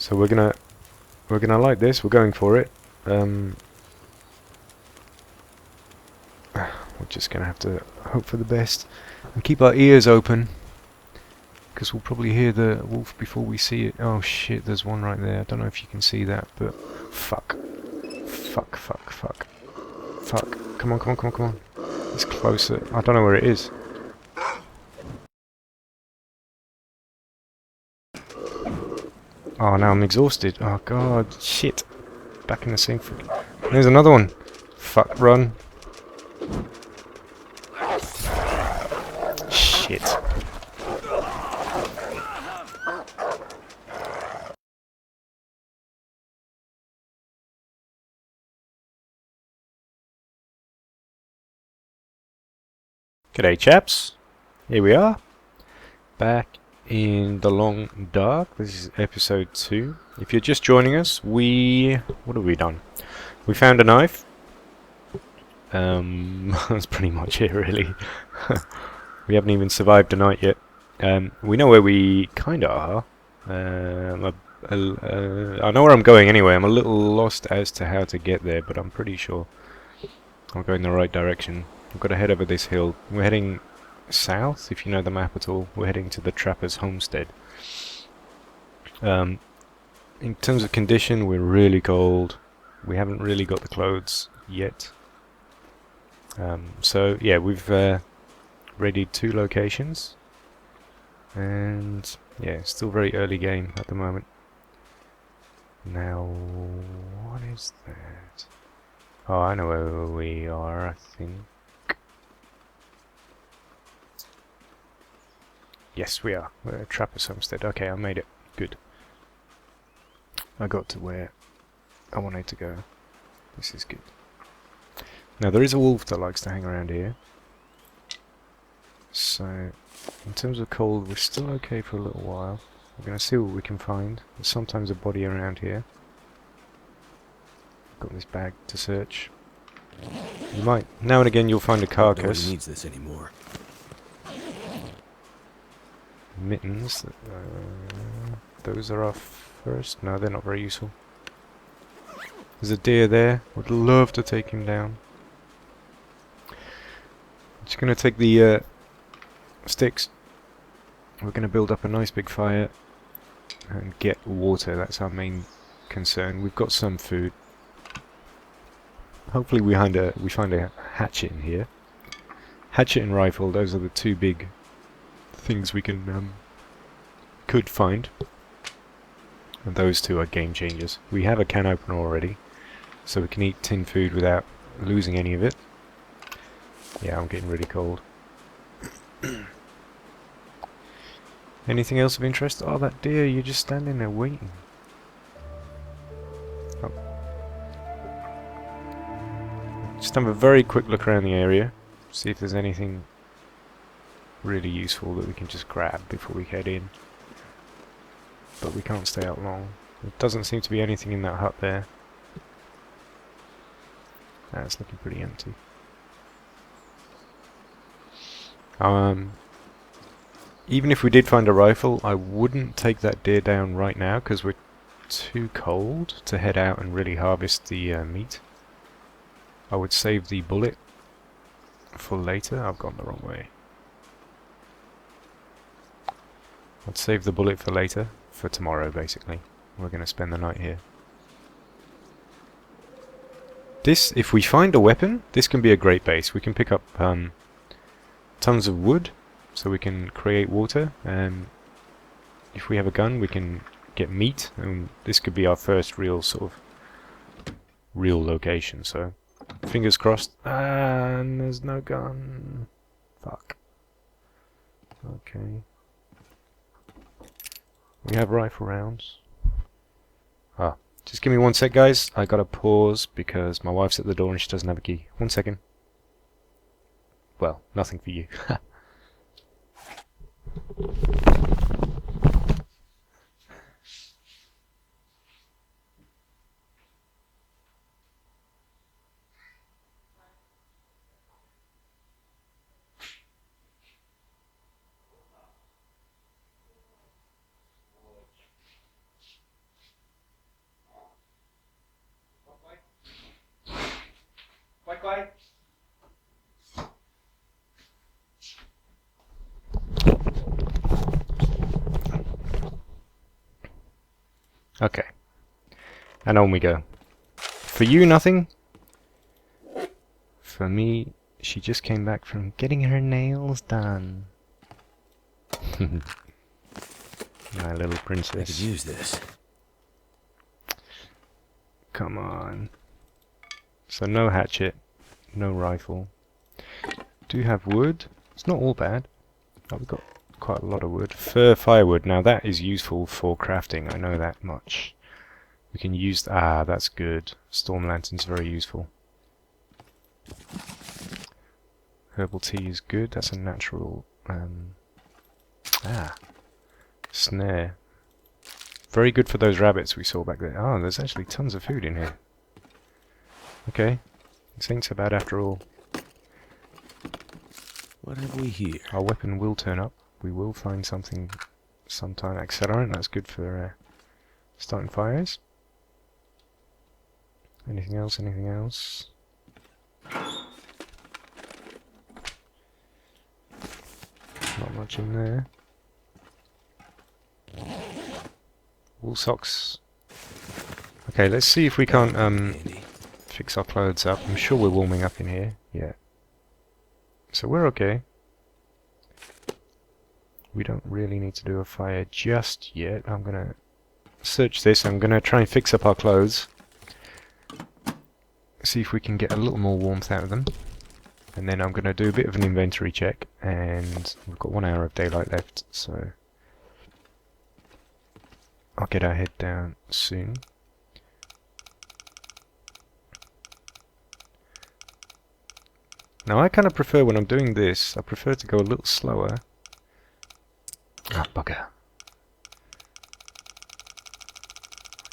So we're gonna like this. We're going for it. We're just gonna have to hope for the best and keep our ears open, because we'll probably hear the wolf before we see it. Oh shit, there's one right there. I don't know if you can see that, but fuck. Fuck, fuck, fuck. Fuck. Come on, come on, come on, come on. It's closer. I don't know where it is. Oh, now I'm exhausted. Oh god, shit. Back in the same freaking... There's another one. Fuck, run. Shit. G'day chaps. Here we are. Back in the long dark. This is episode 2. If you're just joining us, what have we done? We found a knife. That's pretty much it really. We haven't even survived a night yet. We know where we kinda are. I know where I'm going anyway. I'm a little lost as to how to get there, but I'm pretty sure I'll go in the right direction. I've got to head over this hill. We're heading south, if you know the map at all. We're heading to the trapper's homestead. In terms of condition, we're really cold. We haven't really got the clothes yet. So yeah, we've readied 2 locations, and yeah, still very early game at the moment. Now, what is that? Oh, I know where we are, I think. Yes, we are. We're at Trapper's Homestead. Okay, I made it. Good. I got to where I wanted to go. This is good. Now, there is a wolf that likes to hang around here. So, in terms of cold, we're still okay for a little while. We're going to see what we can find. There's sometimes a body around here. Got this bag to search. You might, now and again, you'll find a carcass. Nobody needs this anymore. Mittens. Those are our first. No, they're not very useful. There's a deer there. Would love to take him down. Just gonna take the sticks. We're gonna build up a nice big fire and get water. That's our main concern. We've got some food. Hopefully we find a hatchet in here. Hatchet and rifle. Those are the 2 big things we could find, and those 2 are game changers. We have a can opener already, so we can eat tin food without losing any of it. Yeah, I'm getting really cold. Anything else of interest? Oh, that deer, you're just standing there waiting. Oh. Just have a very quick look around the area, see if there's anything really useful that we can just grab before we head in. But we can't stay out long. There doesn't seem to be anything in that hut there. It's looking pretty empty. Even if we did find a rifle, I wouldn't take that deer down right now because we're too cold to head out and really harvest the meat. I would save the bullet for later. I've gone the wrong way. I'd save the bullet for later, for tomorrow basically. We're going to spend the night here. This, if we find a weapon, this can be a great base. We can pick up tons of wood, so we can create water, and if we have a gun we can get meat, and this could be our first real real location, so fingers crossed. And there's no gun. Fuck. Okay. We have rifle rounds. Ah, just give me 1 sec, guys. I gotta pause because my wife's at the door and she doesn't have a key. 1 second. Well, nothing for you. Okay. And on we go. For you, nothing. For me, she just came back from getting her nails done. My little princess. I could use this. Come on. So no hatchet, no rifle. Do have wood. It's not all bad. Oh, we've got quite a lot of wood. Firewood. Now that is useful for crafting. I know that much. We can use... that's good. Storm lantern's very useful. Herbal tea is good. That's a natural... snare. Very good for those rabbits we saw back there. Oh, there's actually tons of food in here. Okay. This ain't so bad after all. What have we here? Our weapon will turn up. We will find something sometime. Accelerant, that's good for starting fires. Anything else? Anything else? Not much in there. Wool socks. Okay, let's see if we can't fix our clothes up. I'm sure we're warming up in here. Yeah. So we're okay. We don't really need to do a fire just yet. I'm gonna search this. I'm gonna try and fix up our clothes. See if we can get a little more warmth out of them. And then I'm gonna do a bit of an inventory check. And we've got 1 hour of daylight left, so I'll get our head down soon. Now I kind of prefer, when I'm doing this, I prefer to go a little slower. Ah, bugger.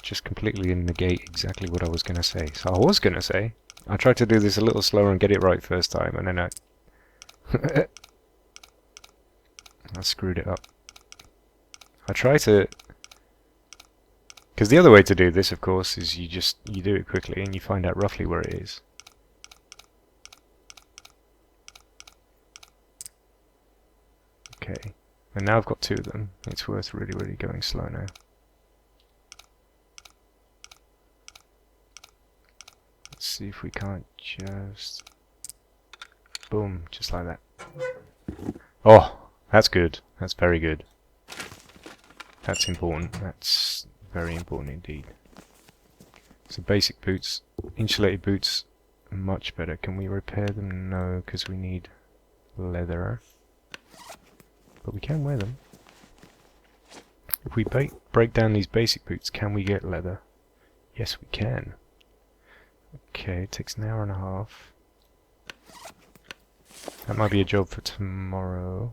Just completely negate exactly what I was going to say. So I was going to say, I tried to do this a little slower and get it right first time, and then I screwed it up. I try to... Because the other way to do this, of course, is you do it quickly and you find out roughly where it is. Okay, and now I've got 2 of them. It's worth really going slow now. Let's see if we can't just... Boom, just like that. Oh, that's good. That's very good. That's important. That's very important indeed. So basic boots, insulated boots, much better. Can we repair them? No, because we need leather. But we can wear them. If we break down these basic boots, can we get leather? Yes, we can. Okay, it takes an hour and a half. That might be a job for tomorrow.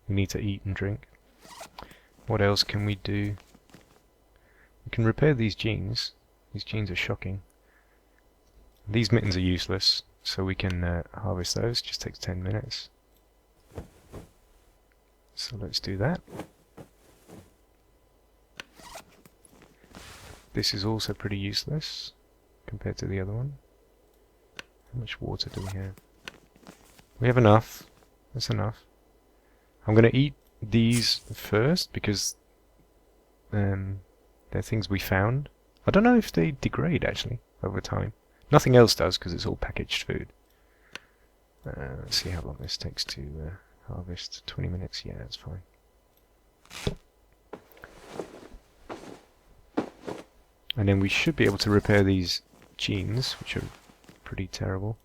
We need to eat and drink. What else can we do? We can repair these jeans. These jeans are shocking. These mittens are useless, so we can harvest those. Just takes 10 minutes. So let's do that. This is also pretty useless compared to the other one. How much water do we have? We have enough. That's enough. I'm going to eat these first because they're things we found. I don't know if they degrade actually over time. Nothing else does because it's all packaged food. Let's see how long this takes to harvest. 20 minutes? Yeah, that's fine. And then we should be able to repair these jeans, which are pretty terrible.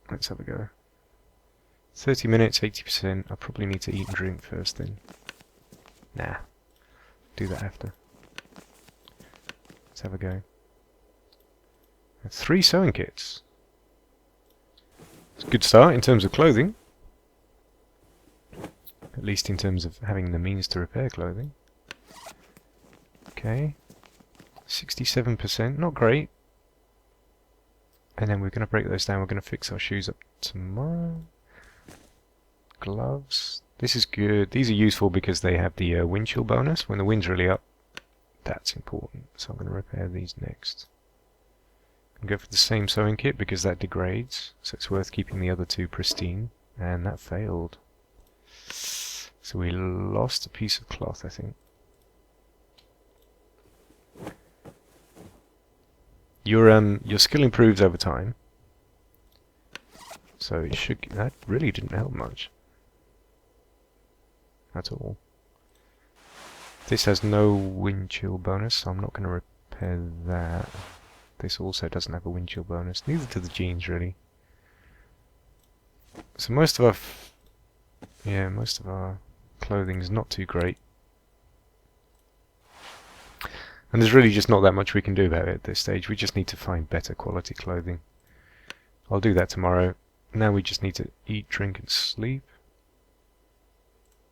Let's have a go. 30 minutes, 80%. I probably need to eat and drink first then. Nah. Do that after. Let's have a go. 3 sewing kits. It's a good start in terms of clothing. At least in terms of having the means to repair clothing. Okay. 67%, not great. And then we're going to break those down. We're going to fix our shoes up tomorrow. Gloves. This is good. These are useful because they have the wind chill bonus. When the wind's really up, that's important. So I'm going to repair these next. I'm going to go for the same sewing kit because that degrades. So it's worth keeping the other 2 pristine. And that failed. So we lost a piece of cloth, I think. Your skill improves over time. So it should. That really didn't help much. At all. This has no wind chill bonus, so I'm not going to repair that. This also doesn't have a wind chill bonus. Neither do the jeans, really. So most of our clothing is not too great. And there's really just not that much we can do about it at this stage. We just need to find better quality clothing. I'll do that tomorrow. Now we just need to eat, drink and sleep.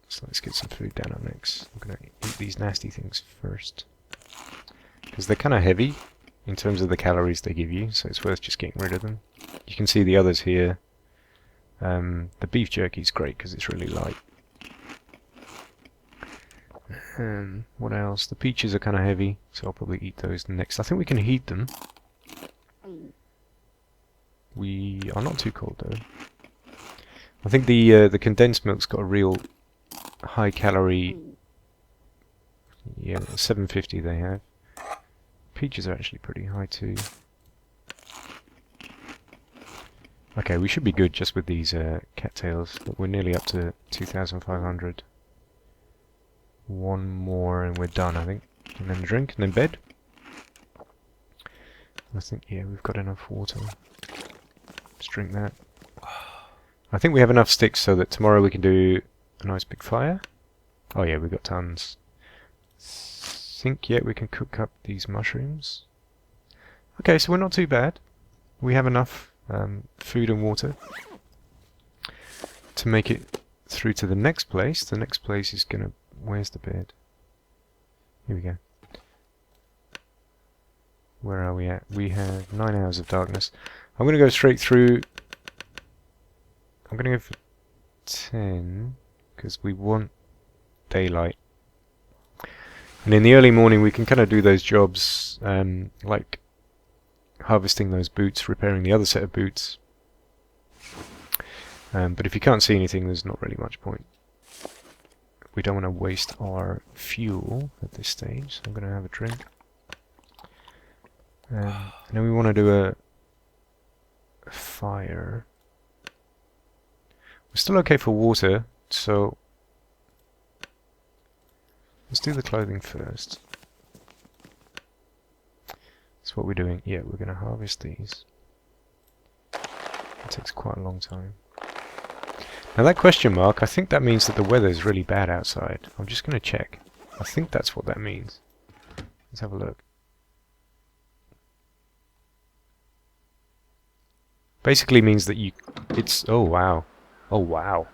So let's get some food down our necks. I'm going to eat these nasty things first. Because they're kind of heavy in terms of the calories they give you, so it's worth just getting rid of them. You can see the others here. The beef jerky is great because it's really light. What else? The peaches are kind of heavy, so I'll probably eat those next. I think we can heat them. We are not too cold though. I think the condensed milk's got a real high calorie. Yeah, 750 they have. Peaches are actually pretty high too. Okay, we should be good just with these cattails. But we're nearly up to 2,500. One more and we're done, I think. And then drink, and then bed. I think, yeah, we've got enough water. Let's drink that. I think we have enough sticks so that tomorrow we can do a nice big fire. Oh yeah, we've got tons. Think, yeah, we can cook up these mushrooms. Okay, so we're not too bad. We have enough food and water to make it through to the next place. The next place is gonna... Where's the bed? Here we go. Where are we at? We have 9 hours of darkness. I'm gonna go straight through. I'm gonna go for 10 because we want daylight. And in the early morning we can kind of do those jobs like harvesting those boots, repairing the other set of boots. But if you can't see anything, there's not really much point. We don't want to waste our fuel at this stage, so I'm going to have a drink. And then we want to do a fire. We're still okay for water, so let's do the clothing first. That's what we're doing. Yeah, we're going to harvest these. It takes quite a long time. Now that question mark, I think that means that the weather is really bad outside. I'm just going to check. I think that's what that means. Let's have a look. Basically means that it's... Oh wow. Oh wow.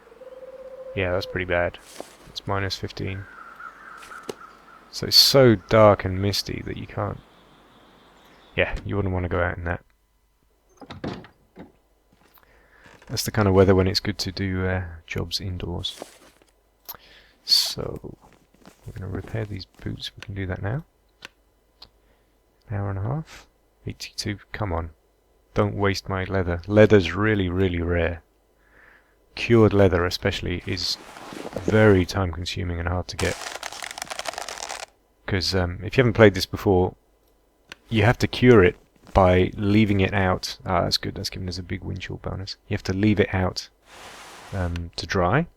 Yeah, that's pretty bad. It's minus 15. So it's so dark and misty that you can't... Yeah, you wouldn't want to go out in that. That's the kind of weather when it's good to do jobs indoors. So, we're going to repair these boots. We can do that now. An hour and a half. 82. Come on. Don't waste my leather. Leather's really, really rare. Cured leather especially is very time consuming and hard to get. Because if you haven't played this before, you have to cure it by leaving it out. Ah, that's good. That's given us a big wind chill bonus. You have to leave it out to dry.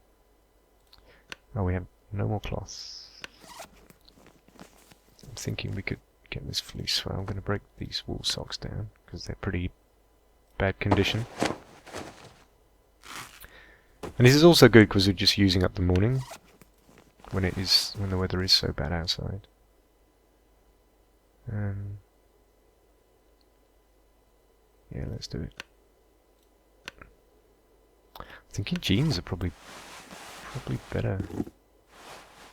Oh, we have no more cloth. I'm thinking we could get this fleece. So I'm going to break these wool socks down because they're pretty bad condition. And this is also good because we're just using up the morning when the weather is so bad outside. Yeah, let's do it. I'm thinking jeans are probably better.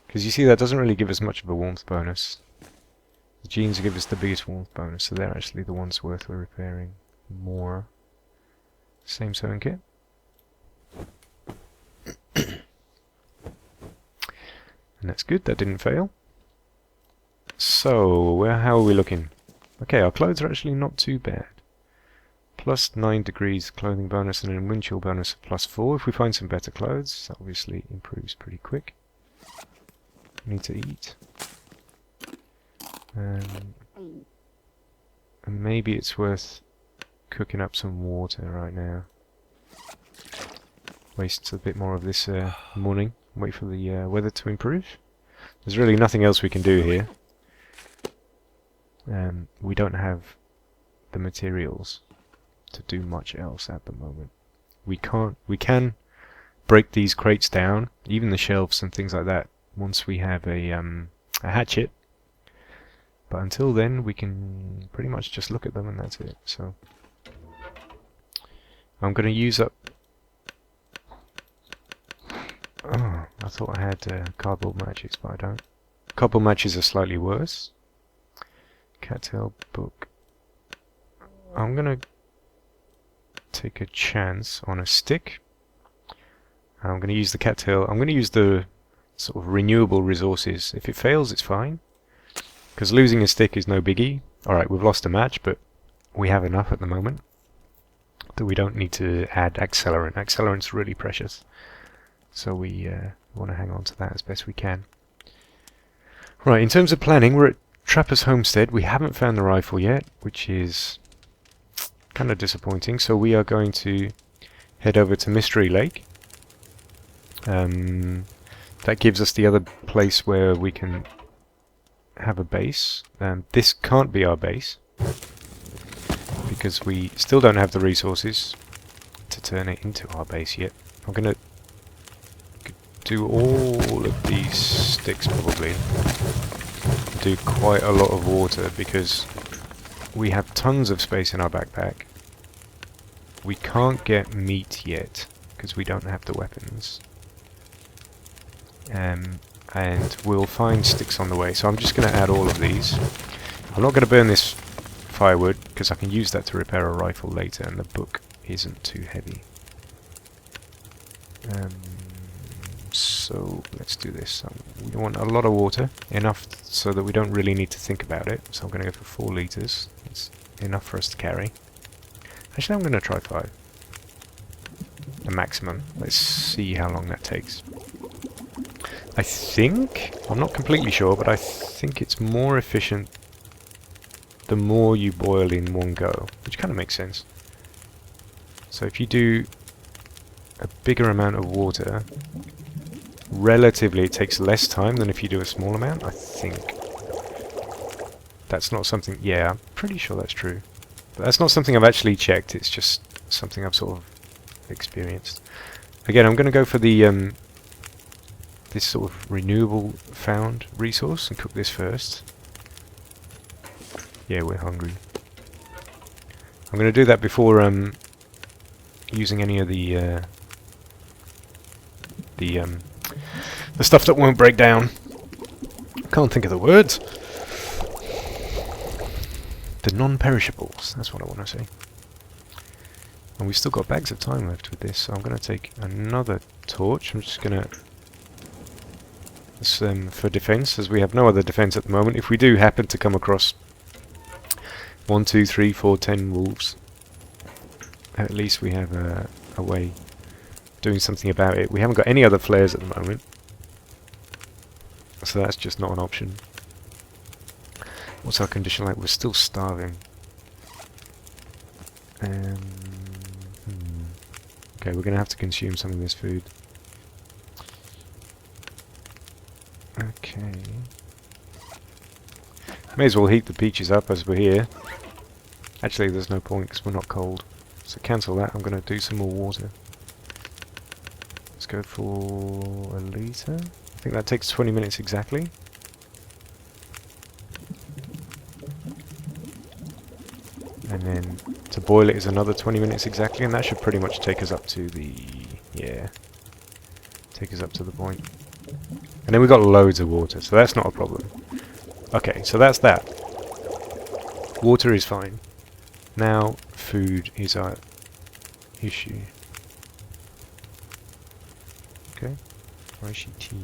Because you see that doesn't really give us much of a warmth bonus. The jeans give us the biggest warmth bonus, so they're actually the ones worth repairing more. Same sewing kit. And that's good, that didn't fail. So, how are we looking? Okay, our clothes are actually not too bad. Plus 9 degrees clothing bonus and a wind chill bonus of plus 4. If we find some better clothes, that obviously improves pretty quick. We need to eat. And maybe it's worth cooking up some water right now. Waste a bit more of this morning. Wait for the weather to improve. There's really nothing else we can do here. We don't have the materials to do much else at the moment. We can break these crates down, even the shelves and things like that, once we have a hatchet. But until then, we can pretty much just look at them and that's it. So I'm going to use up... Oh, I thought I had cardboard matches, but I don't. Cardboard matches are slightly worse. Cattail book. I'm going to take a chance on a stick. I'm going to use the cattail. I'm going to use the sort of renewable resources. If it fails, it's fine. Because losing a stick is no biggie. Alright, we've lost a match, but we have enough at the moment that we don't need to add accelerant. Accelerant's really precious. So we want to hang on to that as best we can. Right, in terms of planning, we're at Trapper's Homestead. We haven't found the rifle yet, which is kind of disappointing. So we are going to head over to Mystery Lake. That gives us the other place where we can have a base. This can't be our base because we still don't have the resources to turn it into our base yet. I'm going to do all of these sticks probably. Do quite a lot of water because we have tons of space in our backpack. We can't get meat yet because we don't have the weapons. And we'll find sticks on the way, so I'm just going to add all of these. I'm not going to burn this firewood because I can use that to repair a rifle later, and the book isn't too heavy. So let's do this. We want a lot of water, enough so that we don't really need to think about it. So I'm going to go for 4 liters. It's enough for us to carry. Actually, I'm going to try 5. The maximum. Let's see how long that takes. I think, I'm not completely sure, but I think it's more efficient the more you boil in one go, which kind of makes sense. So if you do a bigger amount of water, relatively it takes less time than if you do a small amount, I think. That's not something, yeah, I'm pretty sure that's true. But that's not something I've actually checked, it's just something I've sort of experienced. Again, I'm going to go for the this sort of renewable found resource and cook this first. Yeah, we're hungry. I'm going to do that before using any of the stuff that won't break down. Can't think of the words. The non-perishables, that's what I want to say. And we've still got bags of time left with this, so I'm going to take another torch. I'm just going to... for defense, as we have no other defense at the moment. If we do happen to come across 1, 2, 3, 4, 10 wolves, at least we have a way of doing something about it. We haven't got any other flares at the moment, so that's just not an option. What's our condition like? We're still starving. Okay, we're going to have to consume some of this food. Okay. May as well heat the peaches up as we're here. Actually, there's no point because we're not cold. So cancel that. I'm going to do some more water. Let's go for a litre. I think that takes 20 minutes exactly. And then to boil it is another 20 minutes exactly, and that should pretty much take us up to the... yeah. Take us up to the point. And then we've got loads of water, so that's not a problem. Okay, so that's that. Water is fine. Now, food is our issue. Okay. Reishi tea.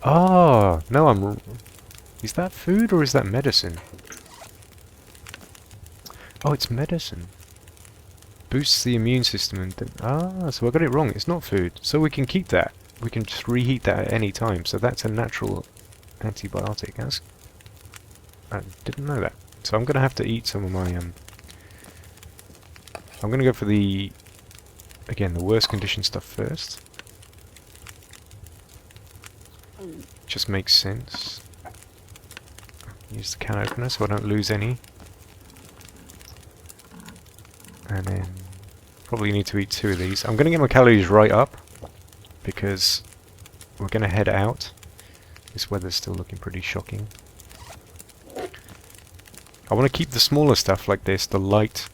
Ah, no, is that food or is that medicine? Oh, it's medicine. Boosts the immune system and... so I got it wrong. It's not food. So we can keep that. We can just reheat that at any time. So that's a natural antibiotic. I didn't know that. So I'm going to have to eat some of my... I'm going to go for the... Again, the worst condition stuff first. Just makes sense. Use the can opener so I don't lose any. And then... Probably need to eat 2 of these. I'm going to get my calories right up, because we're going to head out. This weather's still looking pretty shocking. I want to keep the smaller stuff like this, the light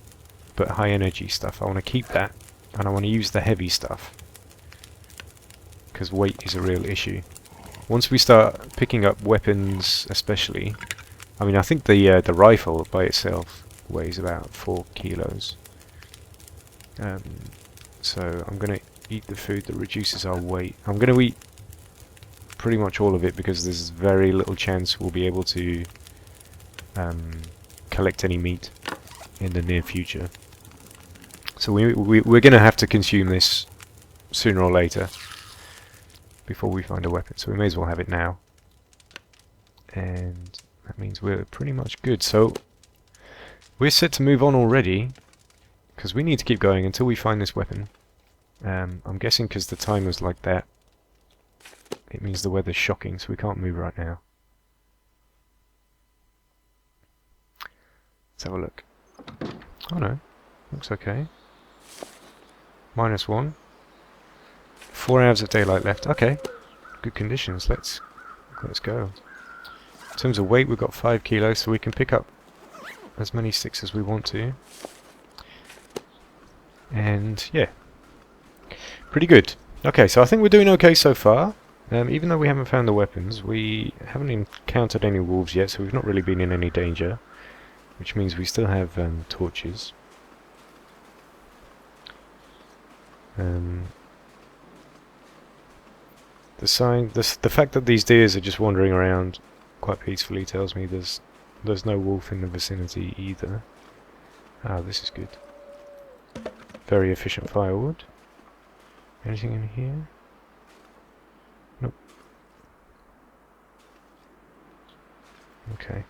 but high energy stuff. I want to keep that, and I want to use the heavy stuff, because weight is a real issue. Once we start picking up weapons especially, I mean I think the rifle by itself weighs about 4 kilos. So I'm going to eat the food that reduces our weight. I'm going to eat pretty much all of it because there's very little chance we'll be able to collect any meat in the near future. So we're going to have to consume this sooner or later before we find a weapon. So we may as well have it now. And that means we're pretty much good. So we're set to move on already, because we need to keep going until we find this weapon. I'm guessing because the time was like that, it means the weather's shocking, so we can't move right now. Let's have a look. Oh no, looks okay. -1. 4 hours of daylight left. Okay, good conditions. Let's go. In terms of weight, we've got 5 kilos, so we can pick up as many sticks as we want to. And yeah, pretty good. Okay, so I think we're doing okay so far. Even though we haven't found the weapons, we haven't encountered any wolves yet, so we've not really been in any danger, which means we still have torches. The fact that these deers are just wandering around quite peacefully tells me there's no wolf in the vicinity either. Ah, this is good. Very efficient firewood. Anything in here? Nope. Okay.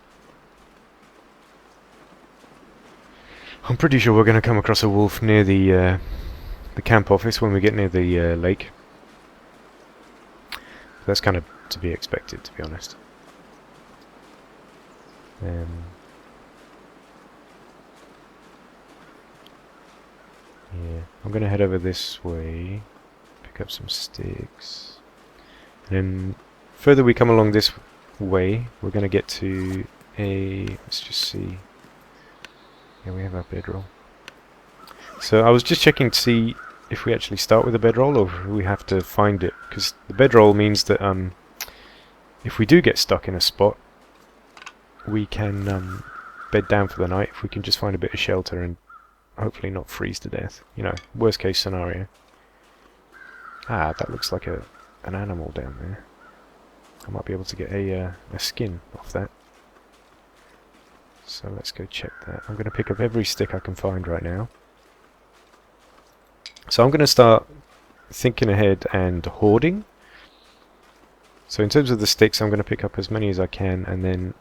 I'm pretty sure we're going to come across a wolf near the camp office when we get near the lake. That's kind of to be expected, to be honest. Yeah, I'm going to head over this way, pick up some sticks, and then further we come along this way, we're going to get to a, let's just see, yeah, we have our bedroll. So I was just checking to see if we actually start with a bedroll or if we have to find it, because the bedroll means that if we do get stuck in a spot, we can bed down for the night if we can just find a bit of shelter and hopefully not freeze to death. You know, worst case scenario. Ah, that looks like an animal down there. I might be able to get a skin off that. So let's go check that. I'm going to pick up every stick I can find right now. So I'm going to start thinking ahead and hoarding. So in terms of the sticks, I'm going to pick up as many as I can, and then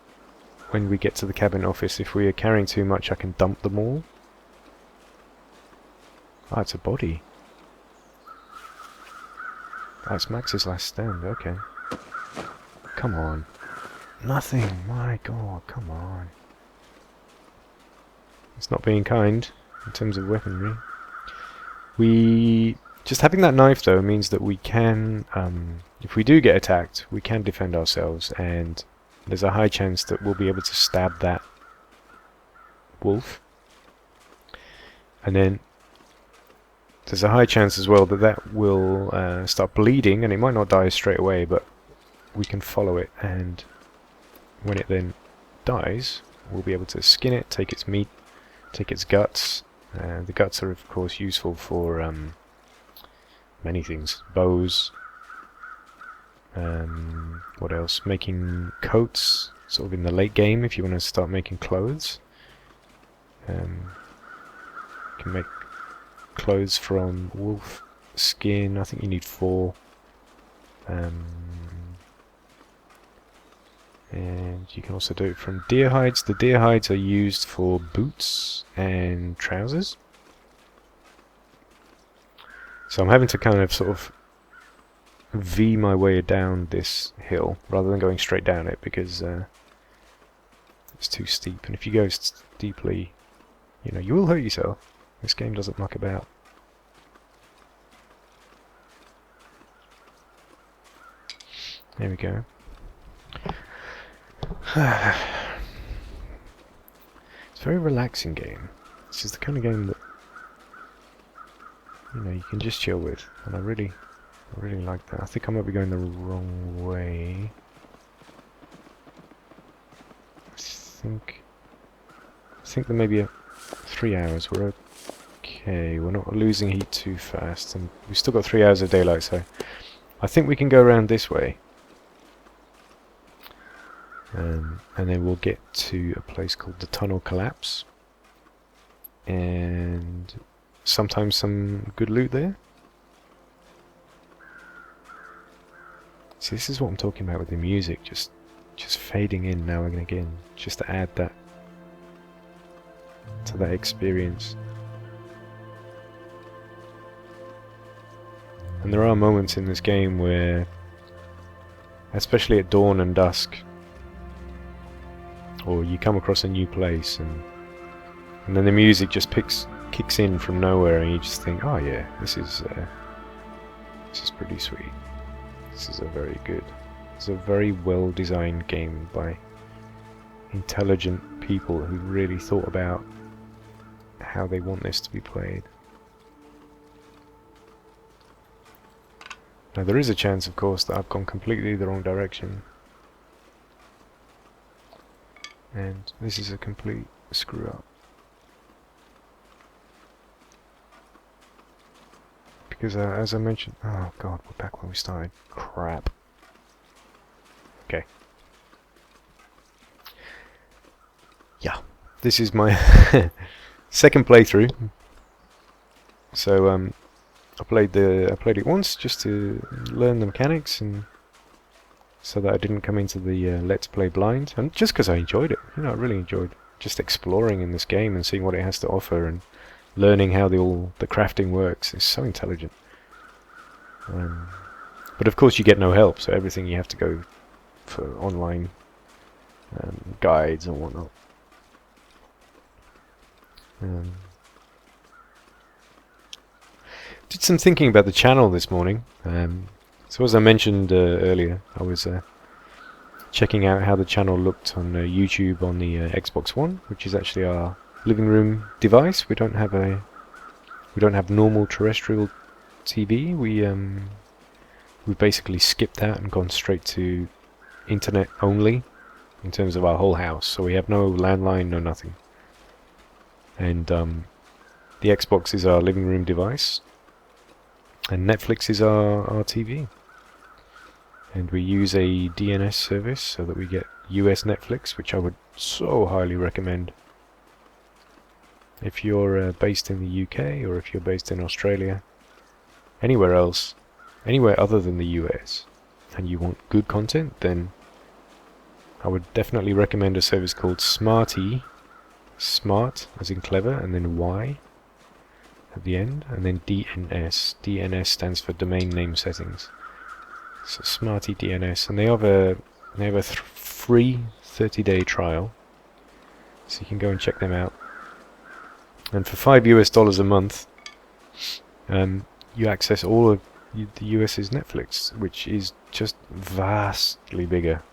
when we get to the cabin office, if we are carrying too much, I can dump them all. Ah, it's a body. Ah, it's Max's last stand, okay. Come on. Nothing, my god, come on. It's not being kind in terms of weaponry. Just having that knife though means that we can, if we do get attacked, we can defend ourselves, and there's a high chance that we'll be able to stab that wolf. And then there's a high chance as well that that will start bleeding, and it might not die straight away, but we can follow it, and when it then dies, we'll be able to skin it, take its meat, take its guts. The guts are of course useful for many things. Bows, what else? Making coats, sort of in the late game if you want to start making clothes. You can make clothes from wolf skin. I think you need 4. And you can also do it from deer hides. The deer hides are used for boots and trousers. So I'm having to kind of sort of V my way down this hill rather than going straight down it because it's too steep. And if you go steeply, you know, you will hurt yourself. This game doesn't muck about. There we go. It's a very relaxing game. This is the kind of game that, you know, you can just chill with, and I really like that. I think I might be going the wrong way. I think there may be 3 hours. We're okay. We're not losing heat too fast, and we've still got 3 hours of daylight, so I think we can go around this way. And then we'll get to a place called the Tunnel Collapse, and sometimes some good loot there. See, this is what I'm talking about with the music, just fading in now and again, just to add that to that experience. And there are moments in this game where, especially at dawn and dusk, or you come across a new place and then the music just kicks in from nowhere, and you just think, oh yeah, this is pretty sweet. This is it's a very well designed game by intelligent people who really thought about how they want this to be played. Now there is a chance, of course, that I've gone completely the wrong direction. And this is a complete screw up. Because as I mentioned... Oh god, we're back where we started. Crap. Okay. Yeah. This is my second playthrough. So I played it once just to learn the mechanics, and so that I didn't come into the Let's Play blind, and just because I enjoyed it. You know, I really enjoyed just exploring in this game and seeing what it has to offer, and learning how the crafting works. It's so intelligent. But of course you get no help, so everything you have to go for online guides and whatnot. Did some thinking about the channel this morning. So as I mentioned earlier, I was checking out how the channel looked on YouTube on the Xbox One, which is actually our living room device. We don't have normal terrestrial TV. We've basically skipped that and gone straight to internet only in terms of our whole house. So we have no landline, no nothing. And the Xbox is our living room device, and Netflix is our TV. And we use a DNS service so that we get US Netflix, which I would so highly recommend. If you're based in the UK, or if you're based in Australia, anywhere else, anywhere other than the US, and you want good content, then I would definitely recommend a service called Smarty, smart as in clever, and then Y at the end, and then DNS. DNS stands for domain name settings. So Smarty DNS, and they have a free 30-day trial, so you can go and check them out. And for $5 US a month, you access all of the US's Netflix, which is just vastly bigger,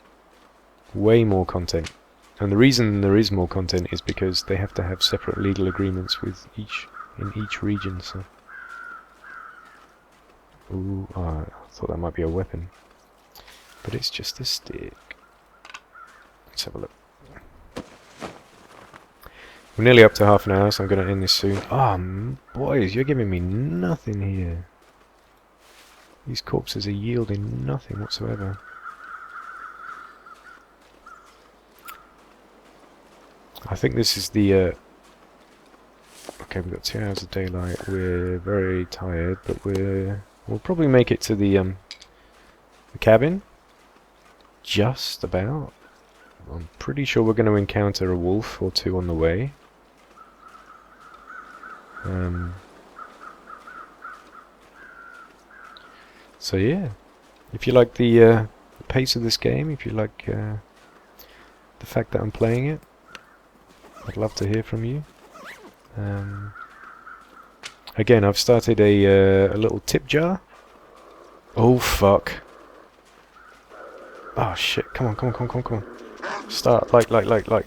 way more content. And the reason there is more content is because they have to have separate legal agreements with each region. So, ooh, I thought that might be a weapon, but it's just a stick. Let's have a look. We're nearly up to half an hour, so I'm going to end this soon. Boys, you're giving me nothing here. These corpses are yielding nothing whatsoever. I think this is the... Okay, we've got 2 hours of daylight. We're very tired, but we'll probably make it to the cabin. Just about. I'm pretty sure we're going to encounter a wolf or two on the way. So yeah, if you like the pace of this game, if you like the fact that I'm playing it, I'd love to hear from you. Again, I've started a little tip jar. Oh fuck. Oh shit, come on, come on, come on, come on, come on. Start, like.